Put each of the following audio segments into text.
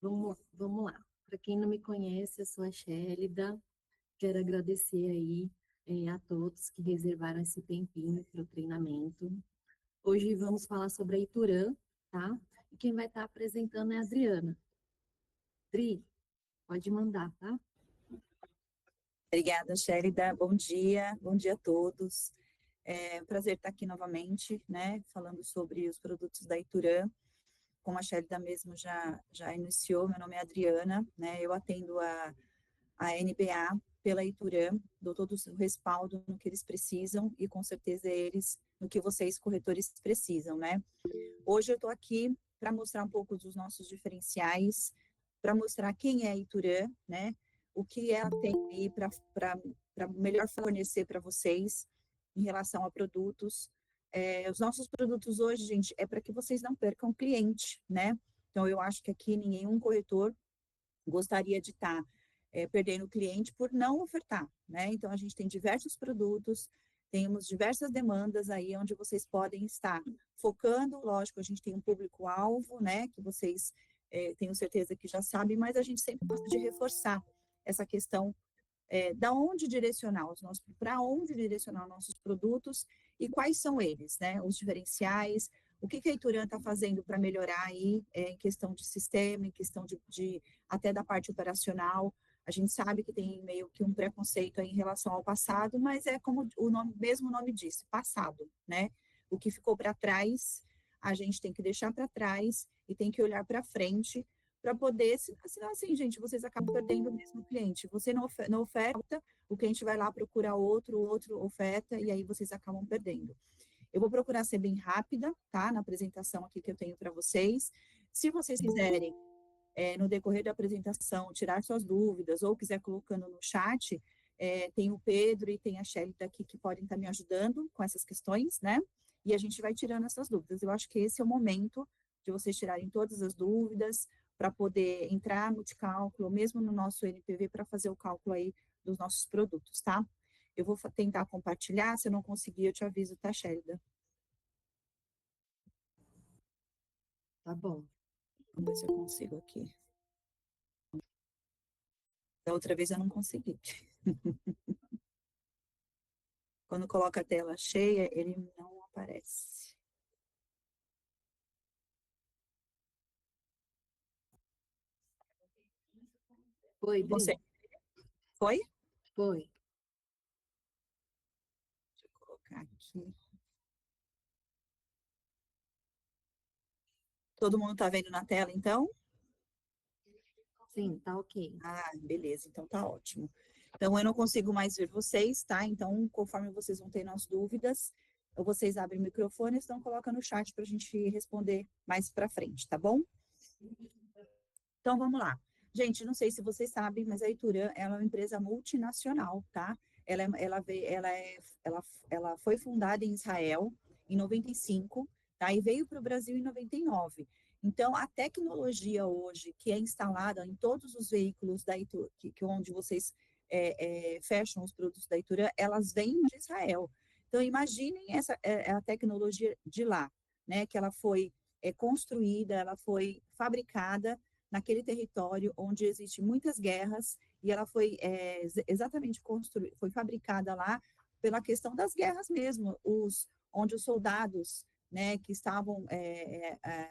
Vamos lá. Para quem não me conhece, eu sou a Shélida. Quero agradecer aí a todos que reservaram esse tempinho para o treinamento. Hoje vamos falar sobre a Iturã, tá? E quem vai estar apresentando é a Adriana. Dri, pode mandar, tá? Obrigada, Shélida. Bom dia a todos. É um prazer estar aqui novamente, né, falando sobre os produtos da Iturã. Como a Shélida mesmo já iniciou, meu nome é Adriana, né, eu atendo a NBA pela Iturã, dou todo o respaldo no que eles precisam e com certeza eles no que vocês, corretores, precisam, né. Hoje eu estou aqui para mostrar um pouco dos nossos diferenciais, para mostrar quem é a Iturã, né, o que ela tem aí para melhor fornecer para vocês em relação a produtos. Os nossos produtos hoje, gente, é para que vocês não percam cliente, né? Então, eu acho que aqui nenhum corretor gostaria de estar perdendo cliente por não ofertar, né? Então, a gente tem diversos produtos, temos diversas demandas aí onde vocês podem estar focando, lógico, a gente tem um público-alvo, né, que vocês tenho certeza que já sabem, mas a gente sempre gosta de reforçar essa questão da onde direcionar os nossos, para onde direcionar nossos produtos e quais são eles, né, os diferenciais, o que a Ituran está fazendo para melhorar aí em questão de sistema, em questão até da parte operacional. A gente sabe que tem meio que um preconceito aí em relação ao passado, mas é como mesmo nome disse, passado, né? O que ficou para trás, a gente tem que deixar para trás e tem que olhar para frente para poder, senão assim, gente, vocês acabam perdendo o mesmo cliente. Você não oferta, o cliente vai lá procurar outro oferta, e aí vocês acabam perdendo. Eu vou procurar ser bem rápida, tá, na apresentação aqui que eu tenho para vocês. Se vocês quiserem, no decorrer da apresentação, tirar suas dúvidas, ou quiser colocando no chat, tem o Pedro e tem a Shelly daqui que podem estar me ajudando com essas questões, né? E a gente vai tirando essas dúvidas. Eu acho que esse é o momento de vocês tirarem todas as dúvidas, para poder entrar no cálculo, mesmo no nosso NPV, para fazer o cálculo aí dos nossos produtos, tá? Eu vou tentar compartilhar, se eu não conseguir, eu te aviso, tá, Shelida? Tá bom. Vamos ver se eu consigo aqui. Da outra vez eu não consegui. Quando coloca a tela cheia, ele não aparece. Oi, Você Dri. foi? Foi. Deixa eu colocar aqui. Todo mundo está vendo na tela, então? Sim, tá ok. Ah, beleza, então tá ótimo. Então, eu não consigo mais ver vocês, tá? Então, conforme vocês vão tendo as dúvidas, ou vocês abrem o microfone, então coloca no chat para a gente responder mais para frente, tá bom? Então, vamos lá. Gente, não sei se vocês sabem, mas a Ituran, ela é uma empresa multinacional, tá? Ela foi fundada em Israel em 95, tá? E veio para o Brasil em 99. Então, a tecnologia hoje que é instalada em todos os veículos da Ituran, onde vocês fecham os produtos da Ituran, elas vêm de Israel. Então, imaginem a tecnologia de lá, né? Que ela foi construída, ela foi fabricada naquele território onde existem muitas guerras, e ela foi exatamente foi fabricada lá pela questão das guerras mesmo, onde os soldados, né, que estavam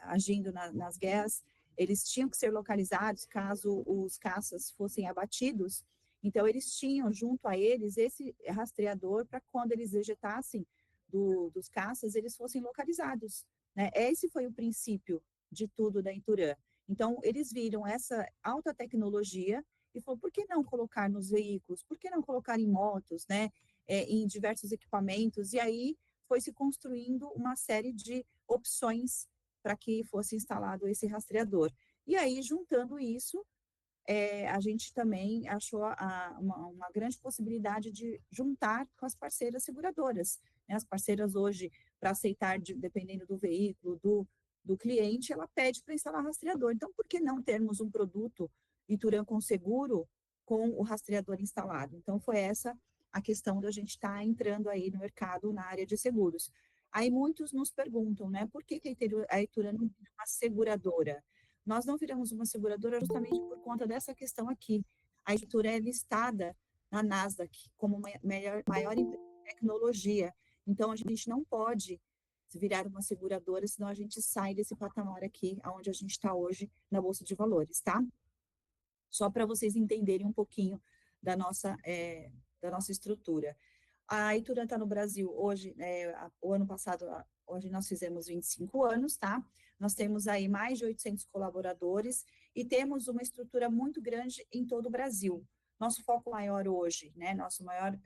agindo nas guerras, eles tinham que ser localizados caso os caças fossem abatidos, então eles tinham junto a eles esse rastreador para quando eles ejetassem dos caças, eles fossem localizados, né? Esse foi o princípio de tudo da Iturã. Então, eles viram essa alta tecnologia e falou, por que não colocar nos veículos? Por que não colocar em motos, né? Em diversos equipamentos? E aí foi se construindo uma série de opções para que fosse instalado esse rastreador. E aí, juntando isso, a gente também achou uma grande possibilidade de juntar com as parceiras seguradoras. Né? As parceiras hoje, para aceitar, dependendo do veículo, do cliente, ela pede para instalar rastreador. Então, por que não termos um produto Ituran com seguro com o rastreador instalado? Então, foi essa a questão da gente estar entrando aí no mercado na área de seguros. Aí muitos nos perguntam, né, por que a Ituran não é uma seguradora? Nós não viramos uma seguradora justamente por conta dessa questão aqui. A Itura é listada na Nasdaq como uma maior empresa de tecnologia. Então, a gente não pode virar uma seguradora, senão a gente sai desse patamar aqui, onde a gente está hoje na Bolsa de Valores, tá? Só para vocês entenderem um pouquinho da nossa estrutura. A Itura está no Brasil hoje, o ano passado, hoje nós fizemos 25 anos, tá? Nós temos aí mais de 800 colaboradores e temos uma estrutura muito grande em todo o Brasil. Nosso foco maior hoje, né, nossa maior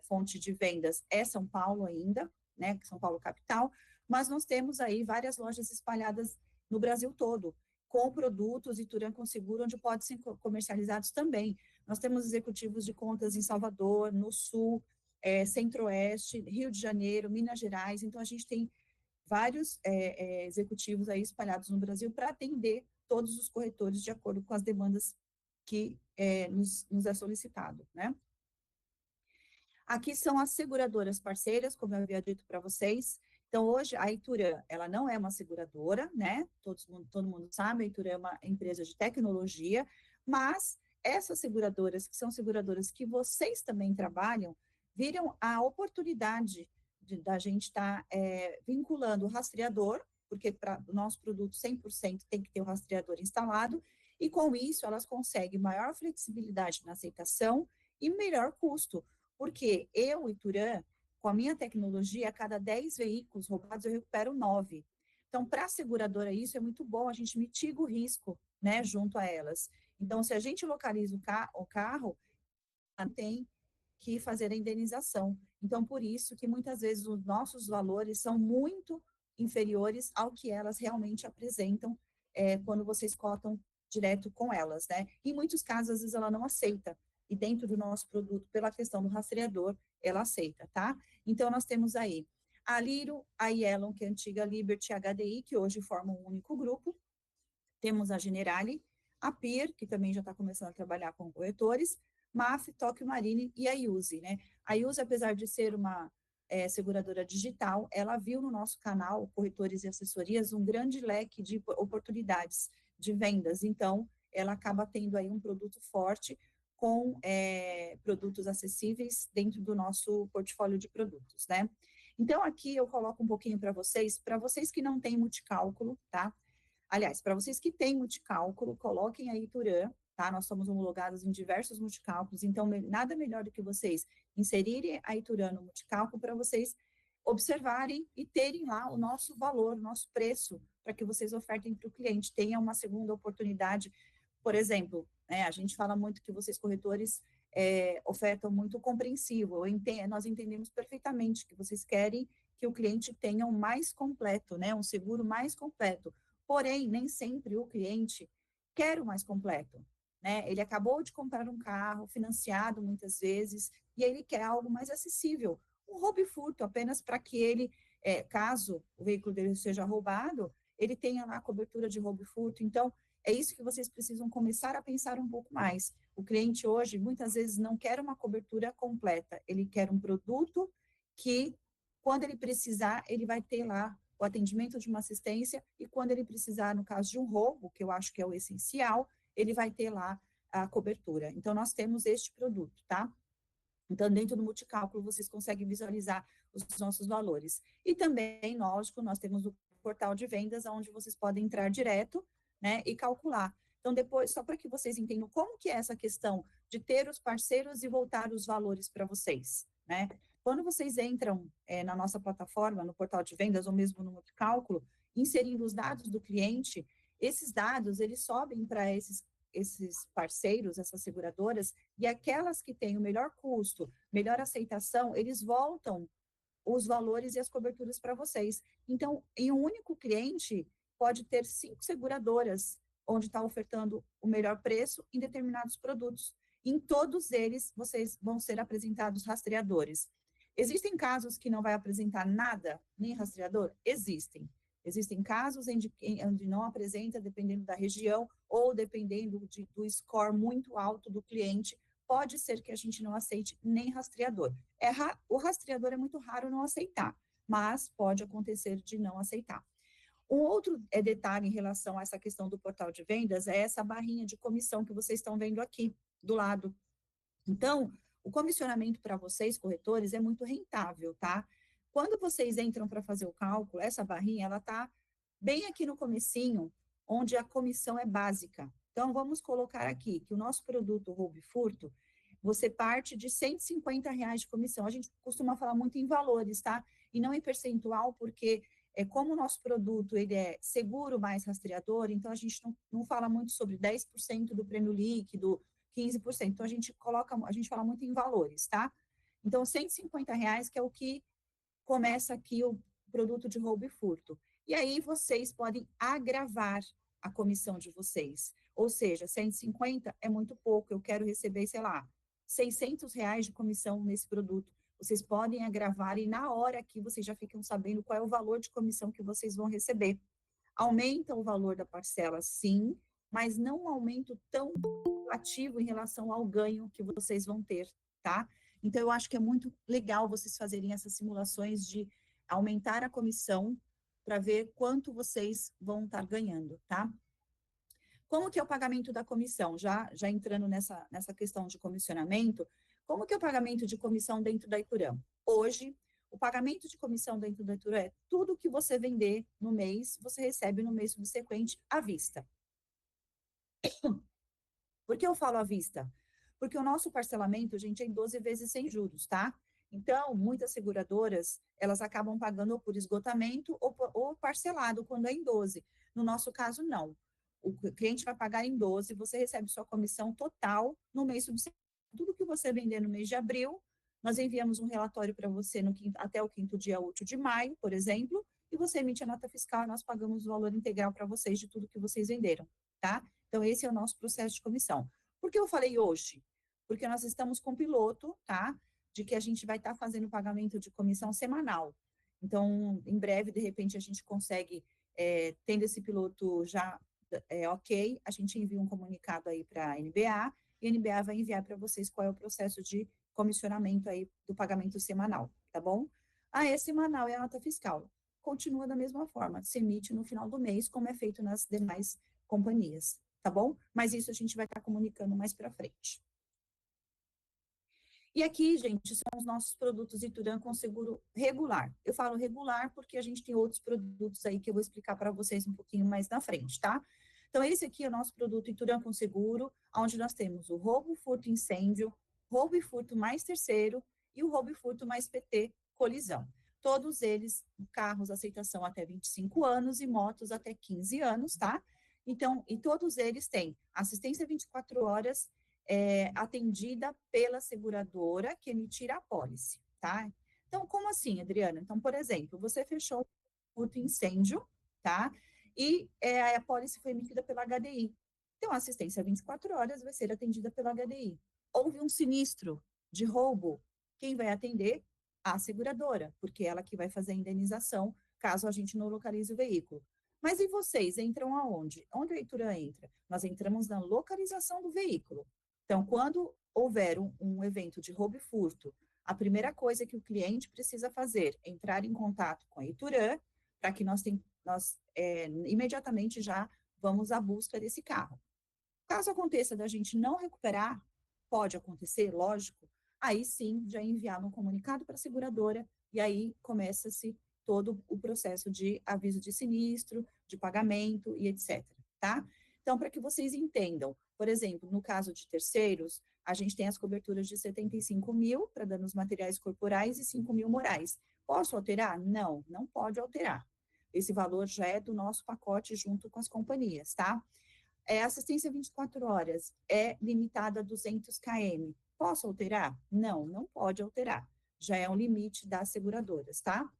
fonte de vendas é São Paulo ainda, né, São Paulo capital, mas nós temos aí várias lojas espalhadas no Brasil todo, com produtos Ituran com Seguro, onde podem ser comercializados também. Nós temos executivos de contas em Salvador, no Sul, Centro-Oeste, Rio de Janeiro, Minas Gerais, então a gente tem vários executivos aí espalhados no Brasil para atender todos os corretores de acordo com as demandas que nos é solicitado, né? Aqui são as seguradoras parceiras, como eu havia dito para vocês. Então, hoje, a Ituran, ela não é uma seguradora, né? Todo mundo sabe, a Ituran é uma empresa de tecnologia, mas essas seguradoras, que são seguradoras que vocês também trabalham, viram a oportunidade da gente estar vinculando o rastreador, porque para o nosso produto 100% tem que ter o rastreador instalado, e com isso elas conseguem maior flexibilidade na aceitação e melhor custo, porque eu, Ituran, com a minha tecnologia, a cada 10 veículos roubados, eu recupero 9. Então, para a seguradora, isso é muito bom, a gente mitiga o risco, né, junto a elas. Então, se a gente localiza o carro, tem que fazer a indenização. Então, por isso que muitas vezes os nossos valores são muito inferiores ao que elas realmente apresentam quando vocês cotam direto com elas, né? Em muitos casos, às vezes, ela não aceita. E dentro do nosso produto, pela questão do rastreador, ela aceita, tá? Então, nós temos aí a Liro, a Yellow, que é a antiga Liberty HDI, que hoje formam um único grupo. Temos a Generali, a PIR, que também já está começando a trabalhar com corretores, MAF, Tóquio Marine e a Iuse, né? A Iuse, apesar de ser uma seguradora digital, ela viu no nosso canal, Corretores e Assessorias, um grande leque de oportunidades de vendas. Então, ela acaba tendo aí um produto forte com produtos acessíveis dentro do nosso portfólio de produtos, né? Então, aqui eu coloco um pouquinho para vocês que não têm multicálculo, tá? Aliás, para vocês que têm multicálculo, coloquem a Ituran, tá? Nós somos homologados em diversos multicálculos, então nada melhor do que vocês inserirem a Ituran no multicálculo para vocês observarem e terem lá o nosso valor, o nosso preço, para que vocês ofertem para o cliente, tenha uma segunda oportunidade. Por exemplo, a gente fala muito que vocês corretores ofertam muito compreensivo, nós entendemos perfeitamente que vocês querem que o cliente tenha um mais completo, né? Um seguro mais completo. Porém, nem sempre o cliente quer o mais completo, né? Ele acabou de comprar um carro financiado muitas vezes e ele quer algo mais acessível, um roubo e furto, apenas para que ele, caso o veículo dele seja roubado, ele tenha lá a cobertura de roubo e furto. Então, é isso que vocês precisam começar a pensar um pouco mais. O cliente hoje, muitas vezes, não quer uma cobertura completa, ele quer um produto que, quando ele precisar, ele vai ter lá o atendimento de uma assistência, e quando ele precisar, no caso de um roubo, que eu acho que é o essencial, ele vai ter lá a cobertura. Então, nós temos este produto, tá? Então, dentro do multicálculo, vocês conseguem visualizar os nossos valores. E também, lógico, nós temos o portal de vendas, onde vocês podem entrar direto, né, e calcular. Então, depois, só para que vocês entendam como que é essa questão de ter os parceiros e voltar os valores para vocês, né? Quando vocês entram na nossa plataforma, no portal de vendas, ou mesmo no multicálculo, inserindo os dados do cliente, esses dados, eles sobem para esses parceiros, essas seguradoras, e aquelas que têm o melhor custo, melhor aceitação, eles voltam os valores e as coberturas para vocês. Então, em um único cliente, pode ter 5 seguradoras, onde está ofertando o melhor preço em determinados produtos. Em todos eles, vocês vão ser apresentados rastreadores. Existem casos que não vai apresentar nada, nem rastreador? Existem. Existem casos onde não apresenta, dependendo da região, ou dependendo do score muito alto do cliente, pode ser que a gente não aceite nem rastreador. O rastreador é muito raro não aceitar, mas pode acontecer de não aceitar. Um outro detalhe em relação a essa questão do portal de vendas é essa barrinha de comissão que vocês estão vendo aqui do lado. Então, o comissionamento para vocês, corretores, é muito rentável, tá? Quando vocês entram para fazer o cálculo, essa barrinha, ela está bem aqui no comecinho, onde a comissão é básica. Então, vamos colocar aqui que o nosso produto roubo e furto, você parte de R$ 150 de comissão. A gente costuma falar muito em valores, tá? E não em percentual, porque como o nosso produto ele é seguro mais rastreador, então a gente não fala muito sobre 10% do prêmio líquido, 15%. Então, a gente fala muito em valores, tá? Então, R$ 150 que é o que começa aqui o produto de roubo e furto. E aí, vocês podem agravar a comissão de vocês. Ou seja, 150 é muito pouco, eu quero receber, sei lá, R$ 600 de comissão nesse produto. Vocês podem agravar e na hora aqui vocês já ficam sabendo qual é o valor de comissão que vocês vão receber. Aumenta o valor da parcela, sim, mas não um aumento tão ativo em relação ao ganho que vocês vão ter, tá? Então, eu acho que é muito legal vocês fazerem essas simulações de aumentar a comissão para ver quanto vocês vão estar ganhando, tá? Como que é o pagamento da comissão? Já entrando nessa questão de comissionamento, como que é o pagamento de comissão dentro da Ituram? Hoje, o pagamento de comissão dentro da Ituram é tudo que você vender no mês, você recebe no mês subsequente à vista. Por que eu falo à vista? Porque o nosso parcelamento, gente, é em 12 vezes sem juros, tá? Então, muitas seguradoras, elas acabam pagando ou por esgotamento ou parcelado, quando é em 12. No nosso caso, não. O cliente vai pagar em 12, você recebe sua comissão total no mês subsequente. Tudo que você vender no mês de abril, nós enviamos um relatório para você até o 5º dia útil de maio, por exemplo, e você emite a nota fiscal e nós pagamos o valor integral para vocês de tudo que vocês venderam, tá? Então, esse é o nosso processo de comissão. Por que eu falei hoje? Porque nós estamos com piloto, tá? De que a gente vai estar fazendo pagamento de comissão semanal. Então, em breve, de repente, a gente consegue, tendo esse piloto já ok, a gente envia um comunicado aí para a NBA, e a NBA vai enviar para vocês qual é o processo de comissionamento aí do pagamento semanal, tá bom? É semanal é a nota fiscal. Continua da mesma forma, se emite no final do mês, como é feito nas demais companhias, tá bom? Mas isso a gente vai estar comunicando mais para frente. E aqui, gente, são os nossos produtos Ituram com seguro regular. Eu falo regular porque a gente tem outros produtos aí que eu vou explicar para vocês um pouquinho mais na frente, tá? Então, esse aqui é o nosso produto Ituram com seguro, onde nós temos o roubo, furto, incêndio, roubo e furto mais terceiro e o roubo e furto mais PT, colisão. Todos eles, carros, aceitação até 25 anos e motos até 15 anos, tá? Então, e todos eles têm assistência 24 horas, atendida pela seguradora que emitir a apólice, tá? Então, como assim, Adriana? Então, por exemplo, você fechou o furto incêndio, tá? E a apólice foi emitida pela HDI. Então, a assistência 24 horas vai ser atendida pela HDI. Houve um sinistro de roubo, quem vai atender? A seguradora, porque ela que vai fazer a indenização caso a gente não localize o veículo. Mas e vocês entram aonde? Onde a Ituram entra? Nós entramos na localização do veículo. Então, quando houver um evento de roubo e furto, a primeira coisa que o cliente precisa fazer é entrar em contato com a Ituram, para que nós imediatamente já vamos à busca desse carro. Caso aconteça da gente não recuperar, pode acontecer, lógico, aí sim já enviar um comunicado para a seguradora e aí começa-se todo o processo de aviso de sinistro, de pagamento e etc, tá? Então, para que vocês entendam, por exemplo, no caso de terceiros, a gente tem as coberturas de 75 mil para danos materiais corporais e 5 mil morais. Posso alterar? Não, não pode alterar. Esse valor já é do nosso pacote junto com as companhias, tá? Assistência 24 horas é limitada a 200 km. Posso alterar? Não, não pode alterar. Já é um limite das seguradoras, tá?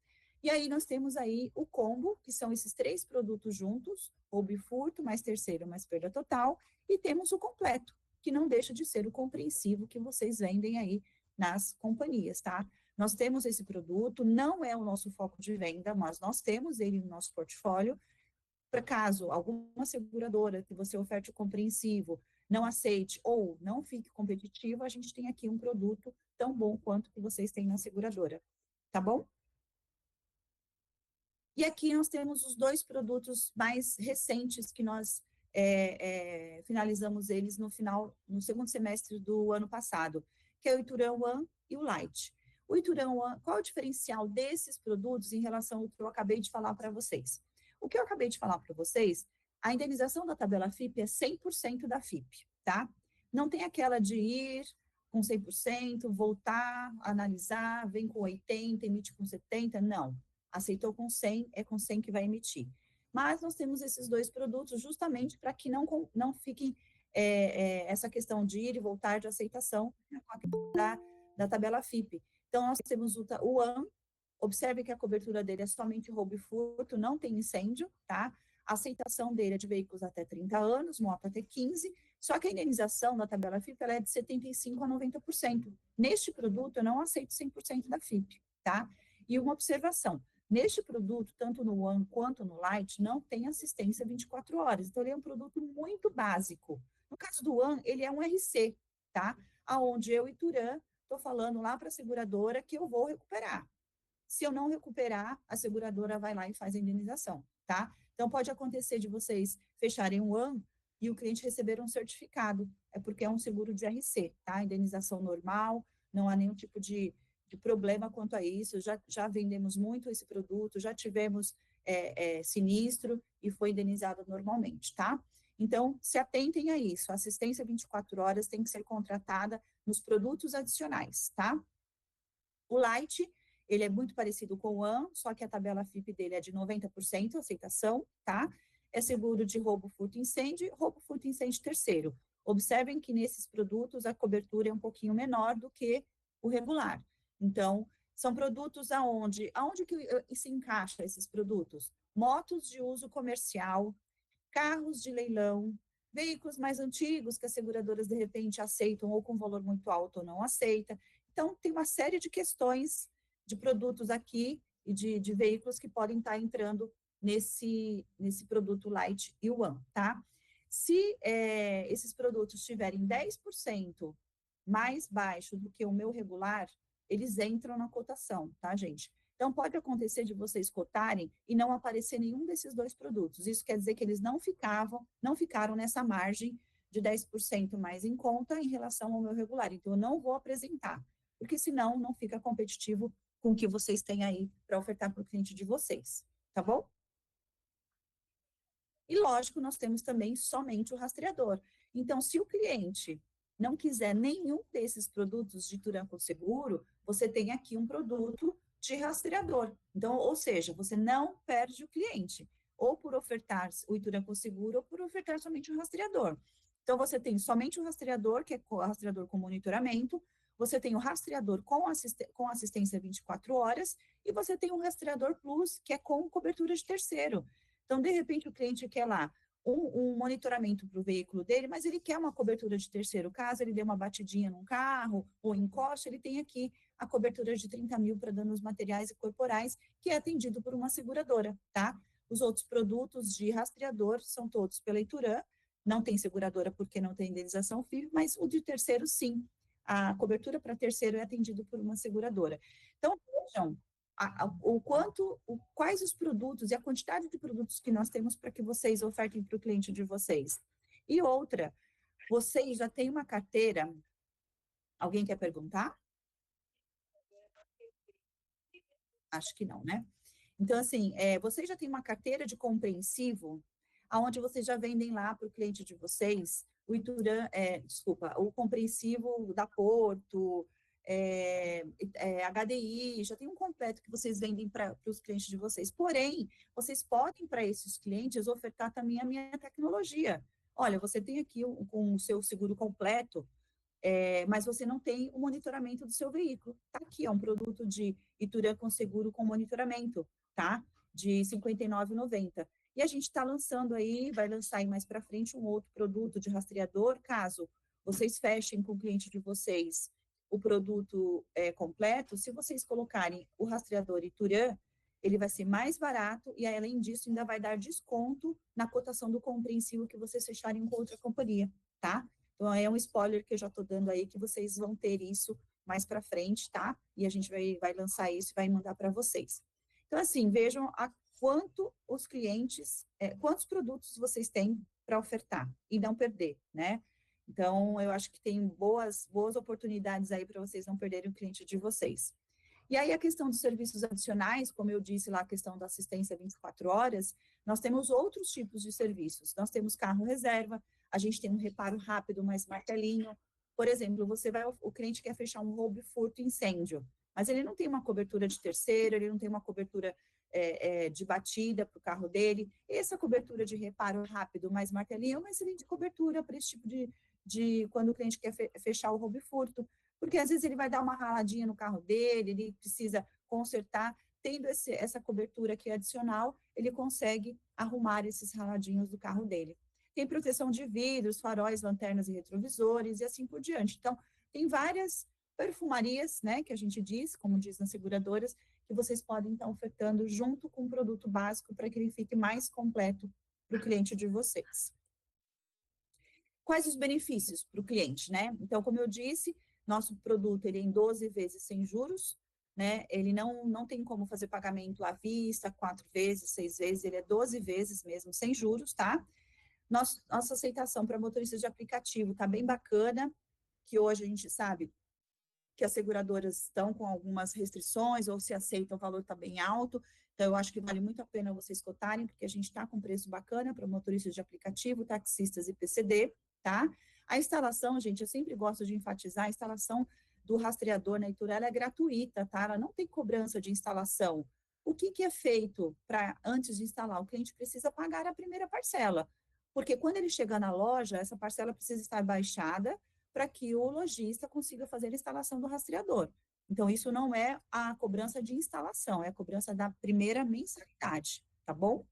E aí nós temos aí o combo, que são esses 3 produtos juntos, roubo e furto, mais terceiro, mais perda total, e temos o completo, que não deixa de ser o compreensivo que vocês vendem aí nas companhias, tá? Nós temos esse produto, não é o nosso foco de venda, mas nós temos ele no nosso portfólio, para caso alguma seguradora que você oferte o compreensivo não aceite ou não fique competitivo, a gente tem aqui um produto tão bom quanto que vocês têm na seguradora, tá bom? E aqui nós temos os dois produtos mais recentes que nós finalizamos eles no segundo semestre do ano passado, que é o Ituran One e o Light. O Ituran One, qual é o diferencial desses produtos em relação ao que eu acabei de falar para vocês? O que eu acabei de falar para vocês, a indenização da tabela FIP é 100% da FIP, tá? Não tem aquela de ir com 100%, voltar, analisar, vem com 80%, emite com 70%, não. Aceitou com 100, é com 100 que vai emitir. Mas nós temos esses dois produtos justamente para que não fiquem essa questão de ir e voltar de aceitação da tabela FIP. Então, nós temos o AN, observe que a cobertura dele é somente roubo e furto, não tem incêndio, tá? A aceitação dele é de veículos até 30 anos, moto até 15, só que a indenização da tabela FIP ela é de 75% a 90%. Neste produto, eu não aceito 100% da FIP, tá? E uma observação, neste produto, tanto no One quanto no Light, não tem assistência 24 horas, então ele é um produto muito básico. No caso do One, ele é um RC, tá? Aonde eu e Turan estou falando lá para a seguradora que eu vou recuperar. Se eu não recuperar, a seguradora vai lá e faz a indenização, tá? Então, pode acontecer de vocês fecharem um ano e o cliente receber um certificado, é porque é um seguro de RC, tá? Indenização normal, não há nenhum tipo de problema quanto a isso, já vendemos muito esse produto, já tivemos sinistro e foi indenizado normalmente, tá? Então, se atentem a isso, a assistência 24 horas tem que ser contratada nos produtos adicionais, tá? O Light, ele é muito parecido com o AN, só que a tabela FIP dele é de 90% aceitação, tá? É seguro de roubo, furto, incêndio terceiro. Observem que nesses produtos a cobertura é um pouquinho menor do que o regular. Então, são produtos aonde que se encaixa esses produtos? Motos de uso comercial, carros de leilão, veículos mais antigos que as seguradoras de repente aceitam ou com valor muito alto ou não aceita. Então, tem uma série de questões de produtos aqui e de veículos que podem estar entrando nesse produto Light e One, tá? Se esses produtos tiverem 10% mais baixo do que o meu regular, eles entram na cotação, tá, gente? Então, pode acontecer de vocês cotarem e não aparecer nenhum desses dois produtos. Isso quer dizer que eles não ficaram nessa margem de 10% mais em conta em relação ao meu regular. Então, eu não vou apresentar, porque senão não fica competitivo com o que vocês têm aí para ofertar para o cliente de vocês, tá bom? E, lógico, nós temos também somente o rastreador. Então, se o cliente não quiser nenhum desses produtos de Turan Seguro, você tem aqui um produto de rastreador. Então, ou seja, você não perde o cliente, ou por ofertar o Ituran Seguro, ou por ofertar somente o rastreador. Então, você tem somente o rastreador, que é o rastreador com monitoramento, você tem o rastreador com assistência 24 horas, e você tem o rastreador Plus, que é com cobertura de terceiro. Então, de repente, o cliente quer lá um monitoramento para o veículo dele, mas ele quer uma cobertura de terceiro. Caso ele dê uma batidinha num carro ou encoste, ele tem aqui a cobertura de 30 mil para danos materiais e corporais, que é atendido por uma seguradora, tá? Os outros produtos de rastreador são todos pela Ituran, não tem seguradora porque não tem indenização FIP, mas o de terceiro, sim. A cobertura para terceiro é atendido por uma seguradora. Então, vejam, quais os produtos e a quantidade de produtos que nós temos para que vocês ofertem para o cliente de vocês. E outra, vocês já têm uma carteira? Alguém quer perguntar? Acho que não, né? Então, assim, vocês já têm uma carteira de compreensivo, aonde vocês já vendem lá para o cliente de vocês o Ituran, o compreensivo da Porto, HDI, já tem um completo que vocês vendem para os clientes de vocês. Porém, vocês podem, para esses clientes, ofertar também a minha tecnologia. Olha, você tem aqui com o seu seguro completo, mas você não tem o monitoramento do seu veículo. Tá aqui, é um produto de Ituran com seguro com monitoramento, tá? De R$ 59,90. E a gente está lançando aí, vai lançar aí mais para frente um outro produto de rastreador, caso vocês fechem com o cliente de vocês o produto completo, se vocês colocarem o rastreador Ituran, ele vai ser mais barato e, além disso, ainda vai dar desconto na cotação do compreensivo que vocês fecharem com outra companhia, tá? Então, é um spoiler que eu já estou dando aí, que vocês vão ter isso mais para frente, tá? E a gente vai lançar isso e vai mandar para vocês. Então, assim, vejam quantos produtos vocês têm para ofertar e não perder, né? Então, eu acho que tem boas oportunidades aí para vocês não perderem o cliente de vocês. E aí, a questão dos serviços adicionais, como eu disse lá, a questão da assistência 24 horas, nós temos outros tipos de serviços. Nós temos carro reserva, a gente tem um reparo rápido, mais martelinho. Por exemplo, o cliente quer fechar um roubo, furto, incêndio, mas ele não tem uma cobertura de terceiro, ele não tem uma cobertura de batida para o carro dele. Essa cobertura de reparo rápido, mais martelinho, é uma excelente cobertura para esse tipo de quando o cliente quer fechar o roubo e furto, porque às vezes ele vai dar uma raladinha no carro dele, ele precisa consertar, tendo essa cobertura aqui adicional, ele consegue arrumar esses raladinhos do carro dele. Tem proteção de vidros, faróis, lanternas e retrovisores, e assim por diante. Então, tem várias perfumarias, né, que a gente diz, como diz nas seguradoras, que vocês podem estar ofertando junto com o produto básico para que ele fique mais completo para o cliente de vocês. Quais os benefícios para o cliente, né? Então, como eu disse, nosso produto ele é em 12 vezes sem juros, né? Ele não tem como fazer pagamento à vista, 4 vezes, 6 vezes, ele é 12 vezes mesmo sem juros, tá? Nossa aceitação para motoristas de aplicativo tá bem bacana, que hoje a gente sabe que as seguradoras estão com algumas restrições, ou se aceitam, o valor está bem alto, então eu acho que vale muito a pena vocês cotarem, porque a gente está com preço bacana para motoristas de aplicativo, taxistas e PCD, tá? A instalação, gente, eu sempre gosto de enfatizar, a instalação do rastreador na Iturã, ela é gratuita, tá? Ela não tem cobrança de instalação. O que é feito para, antes de instalar? O cliente precisa pagar a primeira parcela, porque quando ele chegar na loja, essa parcela precisa estar baixada para que o lojista consiga fazer a instalação do rastreador. Então, isso não é a cobrança de instalação, é a cobrança da primeira mensalidade, tá bom?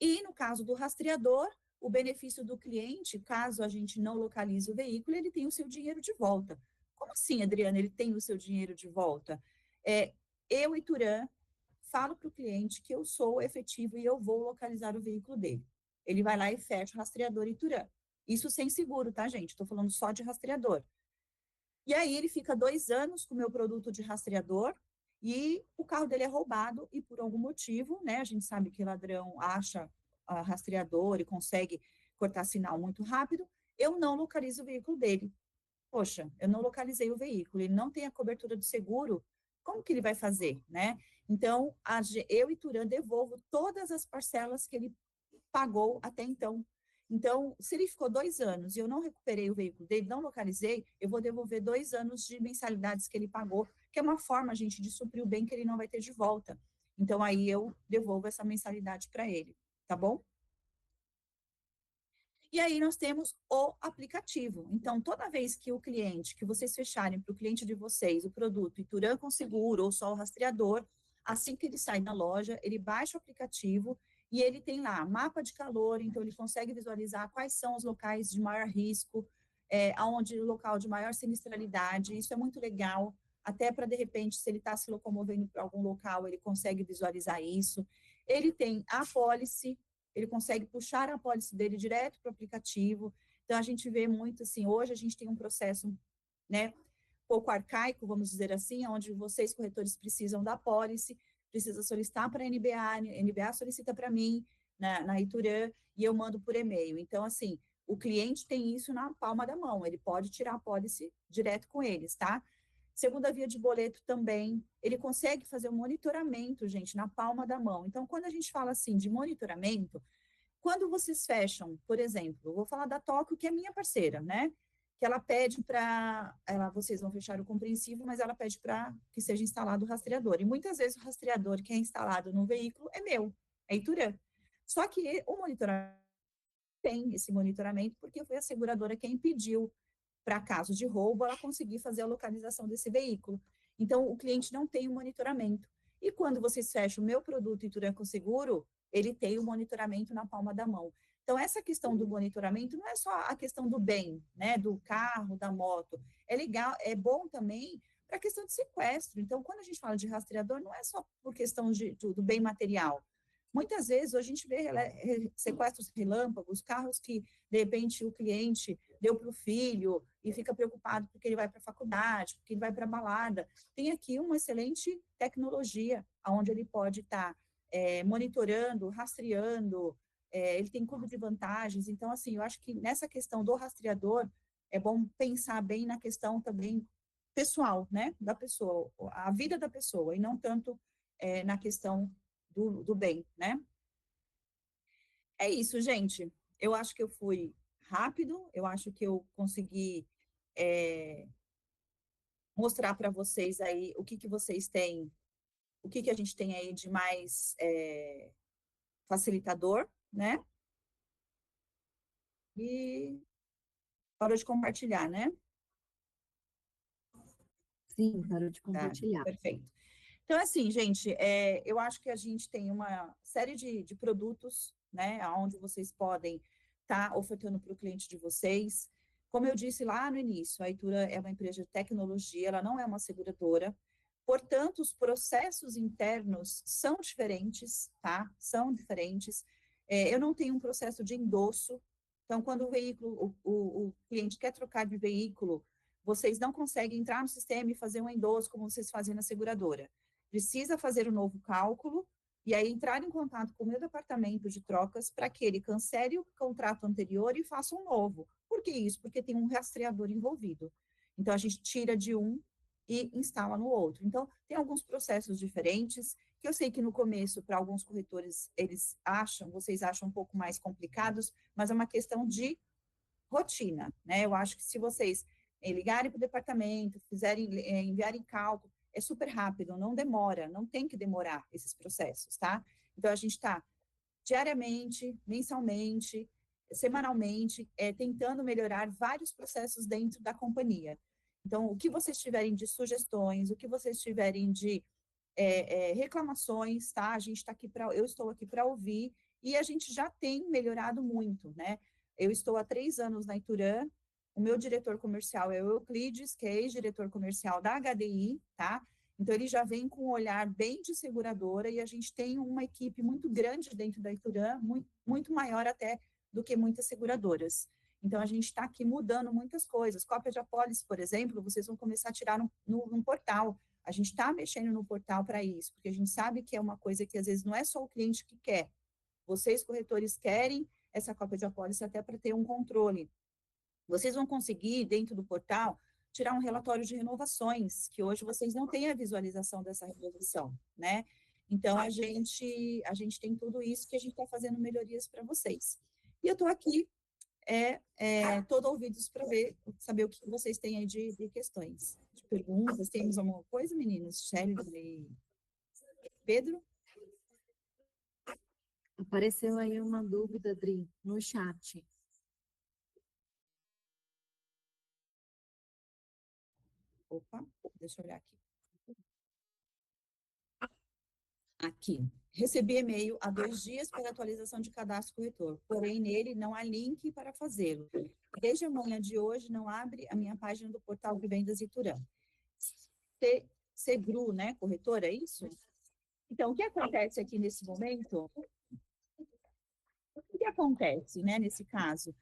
E no caso do rastreador, o benefício do cliente, caso a gente não localize o veículo, ele tem o seu dinheiro de volta. Como assim, Adriana, ele tem o seu dinheiro de volta? Eu, Iturã, falo para o cliente que eu sou efetivo e eu vou localizar o veículo dele. Ele vai lá e fecha o rastreador Iturã. Isso sem seguro, tá, gente? Estou falando só de rastreador. E aí ele fica 2 anos com o meu produto de rastreador e o carro dele é roubado e por algum motivo, né? A gente sabe que ladrão acha rastreador e consegue cortar sinal muito rápido. Eu não localizo o veículo dele. Poxa, eu não localizei o veículo, ele não tem a cobertura do seguro. Como que ele vai fazer, né? Então, eu e Turan devolvo todas as parcelas que ele pagou até então. Então, se ele ficou 2 anos e eu não recuperei o veículo dele, não localizei, eu vou devolver 2 anos de mensalidades que ele pagou, que é uma forma, gente, de suprir o bem que ele não vai ter de volta. Então, aí eu devolvo essa mensalidade para ele, tá bom? E aí nós temos o aplicativo. Então, toda vez que o cliente, que vocês fecharem para o cliente de vocês o produto Iturã com seguro ou só o rastreador, assim que ele sai da loja, ele baixa o aplicativo e ele tem lá mapa de calor, então ele consegue visualizar quais são os locais de maior risco, aonde o local de maior sinistralidade. Isso é muito legal, até para de repente, se ele está se locomovendo para algum local, ele consegue visualizar isso. Ele tem a apólice, ele consegue puxar a apólice dele direto para o aplicativo. Então, a gente vê muito assim, hoje a gente tem um processo, né, pouco arcaico, vamos dizer assim, onde vocês, corretores, precisam da apólice, precisa solicitar para a NBA solicita para mim, na Iturã, e eu mando por e-mail. Então, assim, o cliente tem isso na palma da mão, ele pode tirar a apólice direto com eles, tá? Segunda via de boleto também, ele consegue fazer o monitoramento, gente, na palma da mão. Então, quando a gente fala assim de monitoramento, quando vocês fecham, por exemplo, eu vou falar da Tóquio, que é minha parceira, né? Que ela pede para, vocês vão fechar o compreensivo, mas ela pede para que seja instalado o rastreador. E muitas vezes o rastreador que é instalado no veículo é meu, é Iturã. Só que o monitoramento tem esse monitoramento porque foi a seguradora quem pediu para caso de roubo, ela conseguir fazer a localização desse veículo. Então, o cliente não tem o monitoramento. E quando vocês fecham o meu produto Iturã com seguro, ele tem o monitoramento na palma da mão. Então, essa questão do monitoramento não é só a questão do bem, né, do carro, da moto. É legal, é bom também para a questão de sequestro. Então, quando a gente fala de rastreador, não é só por questão do bem material. Muitas vezes, a gente vê sequestros relâmpagos, carros que, de repente, o cliente deu para o filho e fica preocupado porque ele vai para a faculdade, porque ele vai para a balada. Tem aqui uma excelente tecnologia, onde ele pode estar monitorando, rastreando, ele tem curva de vantagens. Então, assim, eu acho que nessa questão do rastreador, é bom pensar bem na questão também pessoal, né, da pessoa, a vida da pessoa, e não tanto na questão do bem, né? É isso, gente. Eu acho que eu fui rápido, eu acho que eu consegui mostrar para vocês aí o que que vocês têm, o que que a gente tem aí de mais facilitador, né? E parou de compartilhar, né? Sim, parou de Tá, compartilhar. perfeito. Então, assim, gente, eu acho que a gente tem uma série de produtos, né, onde vocês podem estar ofertando para o cliente de vocês. Como eu disse lá no início, a Itura é uma empresa de tecnologia, ela não é uma seguradora, portanto, os processos internos são diferentes, tá? São diferentes. Eu não tenho um processo de endosso, então, quando o veículo, o cliente quer trocar de veículo, vocês não conseguem entrar no sistema e fazer um endosso como vocês fazem na seguradora. Precisa fazer um novo cálculo e aí entrar em contato com o meu departamento de trocas para que ele cancele o contrato anterior e faça um novo. Por que isso? Porque tem um rastreador envolvido. Então, a gente tira de um e instala no outro. Então, tem alguns processos diferentes, que eu sei que no começo, para alguns corretores, vocês acham um pouco mais complicados, mas é uma questão de rotina, né? Eu acho que se vocês ligarem para o departamento, enviarem cálculo, é super rápido, não demora, não tem que demorar esses processos, tá? Então, a gente está diariamente, mensalmente, semanalmente, tentando melhorar vários processos dentro da companhia. Então, o que vocês tiverem de sugestões, o que vocês tiverem de reclamações, tá? Eu estou aqui para ouvir e a gente já tem melhorado muito, né? Eu estou há 3 anos na Ituran, o meu diretor comercial é o Euclides, que é ex-diretor comercial da HDI, tá? Então, ele já vem com um olhar bem de seguradora e a gente tem uma equipe muito grande dentro da Ituran, muito, muito maior até do que muitas seguradoras. Então, a gente está aqui mudando muitas coisas. Cópia de apólice, por exemplo, vocês vão começar a tirar num portal. A gente está mexendo no portal para isso, porque a gente sabe que é uma coisa que às vezes não é só o cliente que quer. Vocês, corretores, querem essa cópia de apólice até para ter um controle. Vocês vão conseguir, dentro do portal, tirar um relatório de renovações, que hoje vocês não têm a visualização dessa renovação, né? Então, a gente tem tudo isso que a gente está fazendo melhorias para vocês. E eu estou aqui, todo ouvidos para saber o que vocês têm aí de questões, de perguntas. Temos alguma coisa, meninos? Shelley e Pedro? Apareceu aí uma dúvida, Dri, no chat. Opa, deixa eu olhar aqui. Aqui. Recebi e-mail há 2 dias para atualização de cadastro corretor, porém nele não há link para fazê-lo. Desde a manhã de hoje não abre a minha página do portal de vendas Iturã. Segru, né, corretor, é isso? Então, o que acontece aqui nesse momento? O que acontece, né, nesse caso?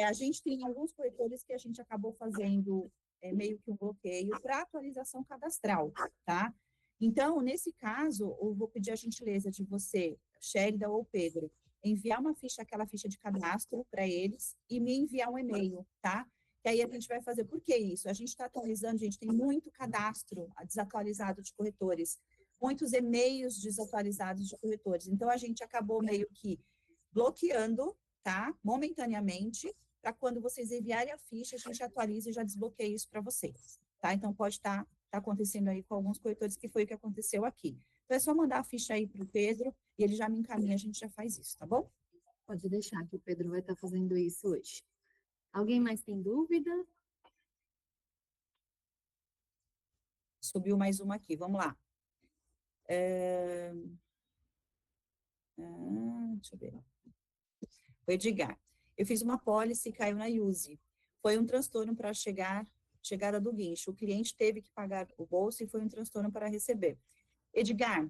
A gente tem alguns corretores que a gente acabou fazendo meio que um bloqueio para atualização cadastral, tá? Então, nesse caso, eu vou pedir a gentileza de você, Sherida ou Pedro, enviar aquela ficha de cadastro para eles e me enviar um e-mail, tá? Que aí a gente vai fazer, por que isso? A gente está atualizando, a gente tem muito cadastro desatualizado de corretores, muitos e-mails desatualizados de corretores. Então, a gente acabou meio que bloqueando, tá? Momentaneamente, para quando vocês enviarem a ficha, a gente atualiza e já desbloqueia isso para vocês, tá? Então, pode estar acontecendo aí com alguns corretores, que foi o que aconteceu aqui. Então, é só mandar a ficha aí para o Pedro, e ele já me encaminha, a gente já faz isso, tá bom? Pode deixar que o Pedro vai estar fazendo isso hoje. Alguém mais tem dúvida? Subiu mais uma aqui, vamos lá. Deixa eu ver. O Edgar. Eu fiz uma pólice e caiu na Use. Foi um transtorno para chegada do guincho. O cliente teve que pagar o bolso e foi um transtorno para receber. Edgar,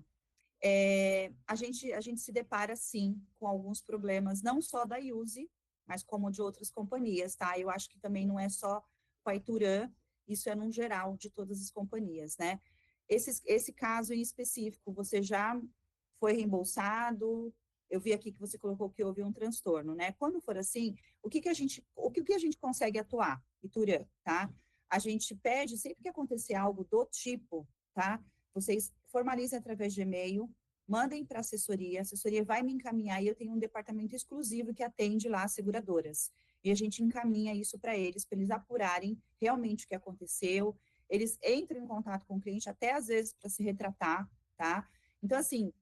a gente se depara, sim, com alguns problemas, não só da Use, mas como de outras companhias, tá? Eu acho que também não é só com a Ituran, isso é num geral de todas as companhias, né? Esse caso em específico, você já foi reembolsado? Eu vi aqui que você colocou que houve um transtorno, né? Quando for assim, o que a gente consegue atuar, Ituran, tá? A gente pede, sempre que acontecer algo do tipo, tá? Vocês formalizem através de e-mail, mandem para a assessoria vai me encaminhar, e eu tenho um departamento exclusivo que atende lá as seguradoras. E a gente encaminha isso para eles apurarem realmente o que aconteceu. Eles entram em contato com o cliente até às vezes para se retratar, tá? Então, assim,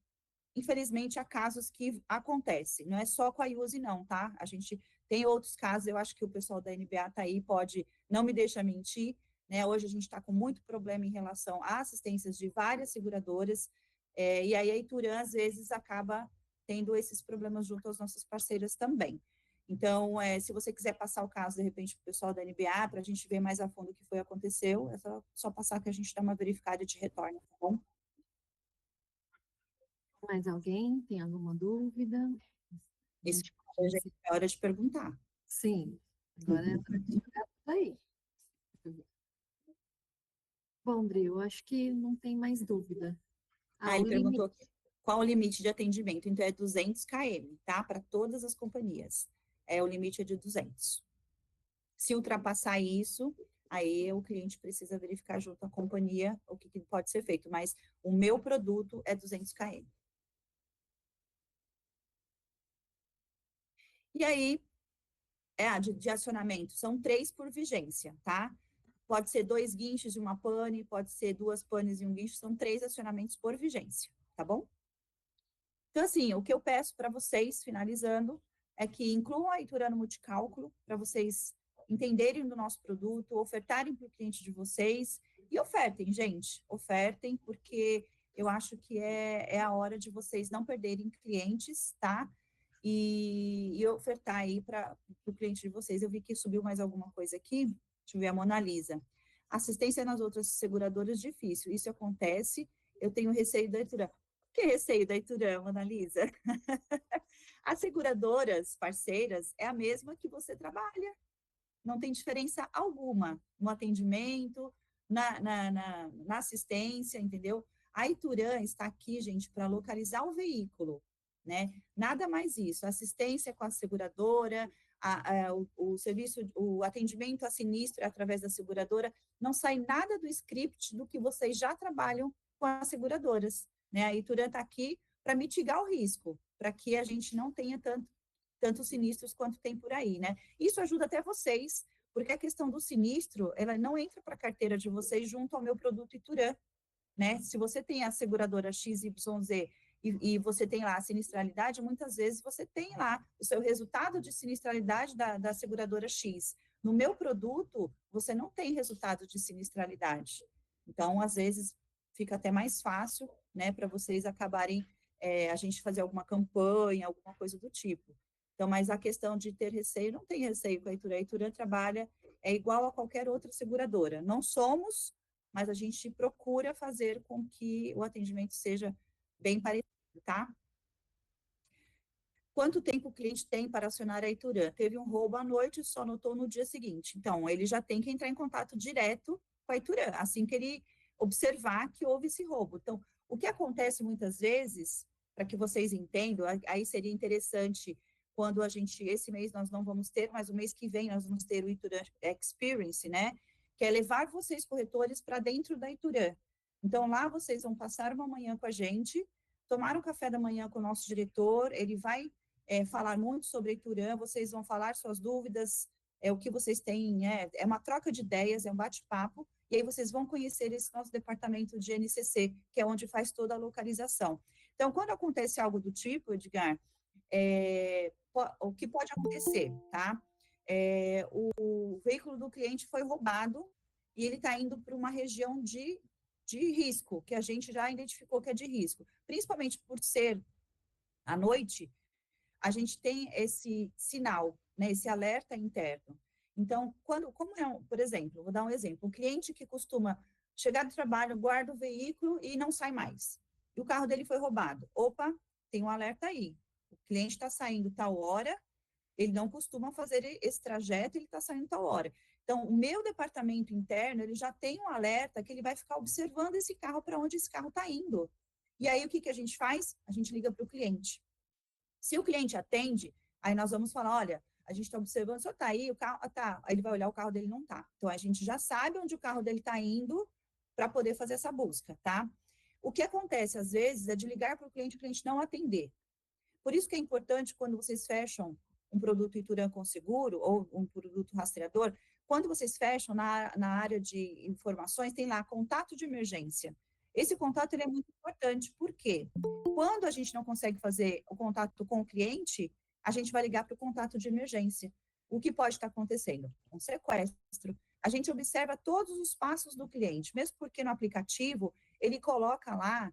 infelizmente, há casos que acontecem, não é só com a IUSE, não, tá? A gente tem outros casos, eu acho que o pessoal da NBA está aí, pode, não me deixa mentir, né? Hoje a gente está com muito problema em relação a assistências de várias seguradoras, e aí a Ituran, às vezes, acaba tendo esses problemas junto às nossas parceiras também. Então, se você quiser passar o caso, de repente, para o pessoal da NBA, para a gente ver mais a fundo o que foi aconteceu, é só passar que a gente dá uma verificada de retorno, tá bom? Mais alguém tem alguma dúvida? A Isso gente pode é hora de perguntar. Sim, agora é hora de jogar tudo aí. Bom, Dri, eu acho que não tem mais dúvida. Ah, Ele o perguntou limite, aqui, qual o limite de atendimento? Então, é 200 km, tá? Para todas as companhias. O limite é de 200. Se ultrapassar isso, aí o cliente precisa verificar junto à companhia o que pode ser feito. Mas o meu produto é 200 km. E aí, de acionamento, são 3 por vigência, tá? Pode ser 2 guinchos e uma pane, pode ser 2 panes e um guincho, são 3 acionamentos por vigência, tá bom? Então, assim, o que eu peço para vocês, finalizando, é que incluam a Iturano Multicálculo, para vocês entenderem do nosso produto, ofertarem para o cliente de vocês, e ofertem, gente, ofertem, porque eu acho que é a hora de vocês não perderem clientes, tá? E ofertar aí para o cliente de vocês. Eu vi que subiu mais alguma coisa aqui, deixa eu ver a Mona Lisa. Assistência nas outras seguradoras, difícil, isso acontece, eu tenho receio da Iturano. Que receio da Iturama, Analisa? As seguradoras parceiras é a mesma que você trabalha. Não tem diferença alguma no atendimento, na assistência, entendeu? A Ituran está aqui, gente, para localizar o veículo, né? Nada mais isso. Assistência com a seguradora, o serviço, o atendimento a sinistro através da seguradora, não sai nada do script do que vocês já trabalham com as seguradoras, né? A Ituran está aqui para mitigar o risco, para que a gente não tenha tantos sinistros quanto tem por aí, né? Isso ajuda até vocês, porque a questão do sinistro, ela não entra para a carteira de vocês junto ao meu produto Ituran, né? Se você tem a seguradora XYZ e você tem lá a sinistralidade, muitas vezes você tem lá o seu resultado de sinistralidade da seguradora X. No meu produto, você não tem resultado de sinistralidade. Então, às vezes, fica até mais fácil, né, para vocês acabarem, a gente fazer alguma campanha, alguma coisa do tipo. Então, mas a questão de ter receio, não tem receio com a Ituran. A Ituran trabalha, é igual a qualquer outra seguradora. Não somos, mas a gente procura fazer com que o atendimento seja bem parecido, tá? Quanto tempo o cliente tem para acionar a Ituran? Teve um roubo à noite, só notou no dia seguinte. Então, ele já tem que entrar em contato direto com a Ituran, assim que ele observar que houve esse roubo. Então, o que acontece muitas vezes, para que vocês entendam, aí seria interessante quando a gente, esse mês nós não vamos ter, mas o mês que vem nós vamos ter o Ituran Experience, né? Que é levar vocês, corretores, para dentro da Ituran. Então, lá vocês vão passar uma manhã com a gente, tomar um café da manhã com o nosso diretor, ele vai falar muito sobre a Ituran, vocês vão falar suas dúvidas, o que vocês têm, é uma troca de ideias, é um bate-papo, e aí vocês vão conhecer esse nosso departamento de NCC, que é onde faz toda a localização. Então, quando acontece algo do tipo, Edgar, o que pode acontecer, tá? O veículo do cliente foi roubado e ele está indo para uma região de risco, que a gente já identificou que é de risco, principalmente por ser à noite, a gente tem esse sinal, né, esse alerta interno. Então, por exemplo, vou dar um exemplo, um cliente que costuma chegar do trabalho, guarda o veículo e não sai mais. e o carro dele foi roubado. Opa, tem um alerta aí. O cliente está saindo tal hora, ele não costuma fazer esse trajeto, ele está saindo tal hora. Então, o meu departamento interno, ele já tem um alerta que ele vai ficar observando esse carro, para onde esse carro está indo. E aí, o que a gente faz? A gente liga para o cliente. Se o cliente atende, aí nós vamos falar, olha, a gente está observando, o senhor está aí, o carro, tá. Aí ele vai olhar, o carro dele não está. Então, a gente já sabe onde o carro dele está indo para poder fazer essa busca, tá? O que acontece, às vezes, é de ligar para o cliente não atender. Por isso que é importante, quando vocês fecham um produto Ituran com seguro, ou um produto rastreador, quando vocês fecham na área de informações, tem lá contato de emergência. Esse contato ele é muito importante, por quê? Quando a gente não consegue fazer o contato com o cliente, a gente vai ligar para o contato de emergência. O que pode estar acontecendo? Um sequestro. A gente observa todos os passos do cliente, mesmo porque no aplicativo ele coloca lá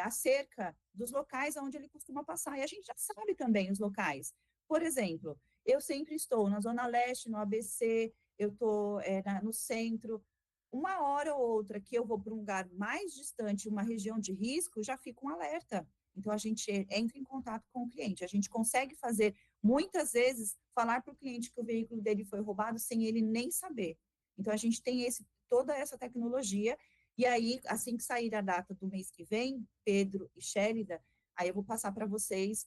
a cerca dos locais onde ele costuma passar. E a gente já sabe também os locais. Por exemplo, eu sempre estou na Zona Leste, no ABC, eu estou no centro. Uma hora ou outra que eu vou para um lugar mais distante, uma região de risco, já fica um alerta. Então, a gente entra em contato com o cliente. A gente consegue fazer, muitas vezes, falar para o cliente que o veículo dele foi roubado sem ele nem saber. Então, a gente tem toda essa tecnologia. E aí, assim que sair a data do mês que vem, Pedro e Shélida, aí eu vou passar para vocês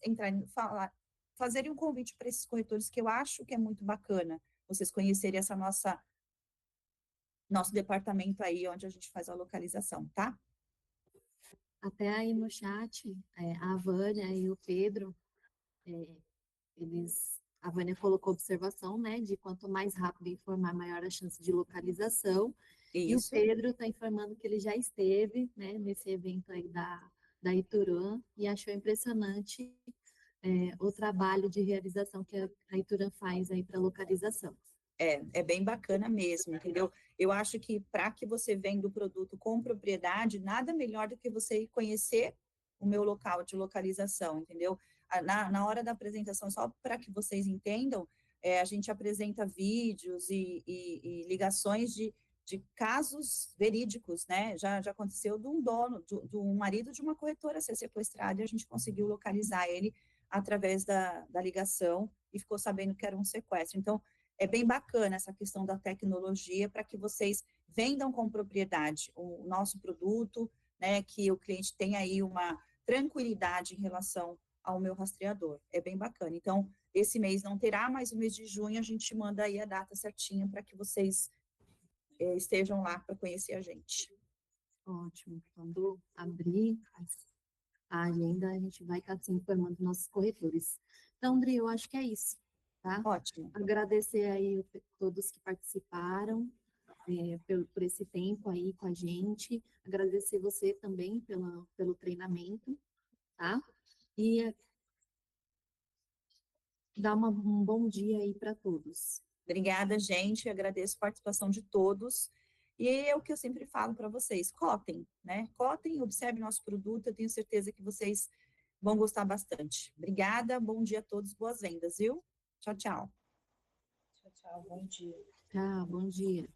fazerem um convite para esses corretores, que eu acho que é muito bacana, vocês conhecerem essa nosso departamento aí, onde a gente faz a localização, tá? Até aí no chat, a Vânia e o Pedro, a Vânia colocou observação, né, de quanto mais rápido informar, maior a chance de localização. E o Isso. Pedro está informando que ele já esteve, né, nesse evento aí da Ituran e achou impressionante o trabalho de realização que a Ituran faz aí para localização. É bem bacana mesmo, entendeu? Eu acho que para que você venda o produto com propriedade, nada melhor do que você conhecer o meu local de localização, entendeu? Na hora da apresentação, só para que vocês entendam, a gente apresenta vídeos e ligações de casos verídicos, né? Já aconteceu de um dono, do marido de uma corretora ser sequestrado e a gente conseguiu localizar ele através da ligação e ficou sabendo que era um sequestro. Então, é bem bacana essa questão da tecnologia para que vocês vendam com propriedade o nosso produto, né, que o cliente tenha aí uma tranquilidade em relação ao meu rastreador. É bem bacana. Então, esse mês não terá, mas o mês de junho a gente manda aí a data certinha para que vocês estejam lá para conhecer a gente. Ótimo. Quando abrir a agenda, a gente vai estar assim, informando nossos corretores. Então, André, eu acho que é isso, tá? Ótimo. Agradecer aí todos que participaram por esse tempo aí com a gente. Agradecer você também pelo treinamento, tá? E dar um bom dia aí para todos. Obrigada, gente. Eu agradeço a participação de todos. E é o que eu sempre falo para vocês, cotem, né? Cotem, observem nosso produto, eu tenho certeza que vocês vão gostar bastante. Obrigada, bom dia a todos, boas vendas, viu? Tchau, tchau. Tchau, tchau, bom dia. Tá, bom dia.